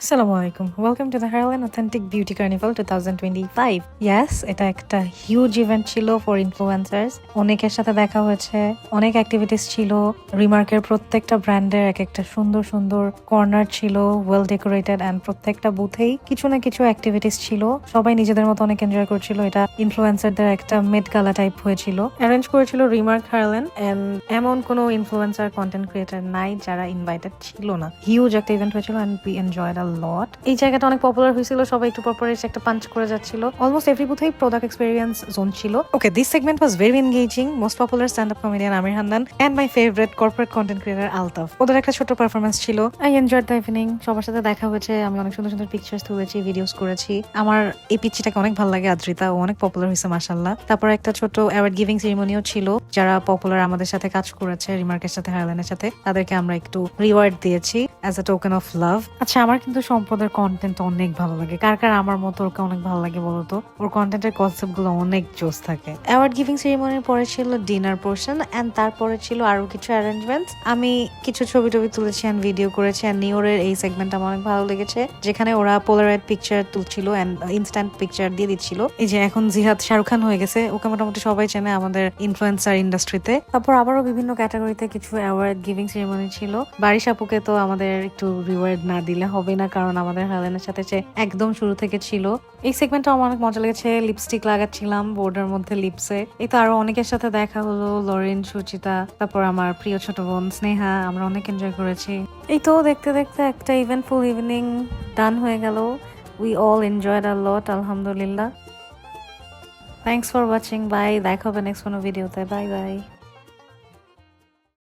আসসালামু আলাইকুম, welcome to the Harlen authentic beauty carnival 2025। Yes, এটা একটা হিউজ ইভেন্ট ছিল ফর ইনফ্লুয়েন্সার্স। অনেকের সাথে দেখা হয়েছে, অনেক অ্যাক্টিভিটিস ছিল। রিমার্কের প্রত্যেকটা ব্র্যান্ডের এক একটা সুন্দর সুন্দর কর্নার ছিল, ওয়েল ডেকোরেটেড, অ্যান্ড প্রত্যেকটা বুথেই কিছু না কিছু অ্যাক্টিভিটিস ছিল। সবাই নিজেদের মতো অনেক এনজয় করছিল। এটা ইনফ্লুয়েন্সারদের একটা মেড গালা টাইপ হয়েছিল, অ্যারেঞ্জ করেছিল রিমার্ক হারলেন। অ্যান্ড এমন কোনো ইনফ্লুয়েন্সার কন্টেন্ট ক্রিয়েটার নাই যারা ইনভাইটেড ছিল না। হিউজ একটা ইভেন্ট হয়েছিল অ্যান্ড উই এনজয়েড আ লট। এই জায়গাটা অনেক পপুলার হয়েছিল, সবাই একটু পর এসে একটা পাঞ্চ করে যাচ্ছিল। অলমোস্ট এভরি বুথেই প্রোডাক্ট এক্সপেরিয়েন্স জোন ছিল। Okay, this segment was very engaging. Most popular stand up comedian Amir Hannan and my favourite corporate content creator Altaf, ওদের একটা ছোট পারফরমেন্স ছিল। I enjoyed the evening. সবার সাথে দেখা হয়েছে, আমি অনেক সুন্দর সুন্দর পিকচার্স তুলেছি, ভিডিওস করেছি। আমার এই পিচ্চিটাকে অনেক ভালো লাগে, আদ্রিতা, ও অনেক পপুলার হয়েছে মাশাআল্লাহ। তারপর একটা ছোট অ্যাওয়ার্ড গিভিং সেরিমনিও ছিল। যারা পপুলার আমাদের সাথে কাজ করেছে, রিমার্কের সাথে, হারলেনের সাথে, তাদেরকে আমরা একটু রিওয়ার্ড দিয়েছি as a token of love. আচ্ছা, আমার কিন্তু সম্পদের কন্টেন্ট অনেক ভালো লাগে। কার কার আমার মতো ওকে অনেক ভালো লাগে বলতো? ওর কন্টেন্টের কনসেপ্ট গুলো অনেক জোস থাকে। অ্যাওয়ার্ড গিভিং সেরিমনির পরে ছিল ডিনার পোর্শন, এন্ড তারপরে ছিল আরো কিছু অ্যারেঞ্জমেন্টস। আমি কিছু ছবি টবি তুলেছি এন্ড ভিডিও করেছি। এন্ড নিওরের এই সেগমেন্ট আমার অনেক ভালো লেগেছে, যেখানে ওরা পোলারয়েড পিকচার তুলছিল এন্ড ইনস্ট্যান্ট পিকচার দিয়ে দিচ্ছিল। এই যে এখন জিহাদ শাহরুখ খান হয়ে গেছে, ওকে মোটামুটি সবাই চেনে আমাদের ইনফ্লুয়েন্সার ইন্ডাস্ট্রিতে। তারপর আবারও বিভিন্ন ক্যাটাগরিতে কিছু অ্যাওয়ার্ড গিভিং সেরিমনি ছিল। বারিশ আপুকে তো আমাদের একটু রিওয়ার্ড না দিলে হবে না, কারণ আমাদের হারলেনের সাথে সে একদম শুরু থেকে ছিল। এই সেগমেন্টটা আমার অনেক মজা লেগেছে। লিপস্টিক লাগাচ্ছিলাম বোর্ডের মধ্যে, লিপসে। এই তো আরো অনেকের সাথে দেখা হলো, লরেন, সুচিতা, তারপর আমার প্রিয় ছোট বোন স্নেহা। আমরা অনেক এনজয় করেছি। এই তো দেখতে দেখতে একটা ইভেন্টফুল ইভিনিং ডান হয়ে গেল। We all enjoyed a lot, আলহামদুলিল্লাহ। Thanks for watching, bye. দেখা হবে নেক্সট কোনো ভিডিওতে। Bye by.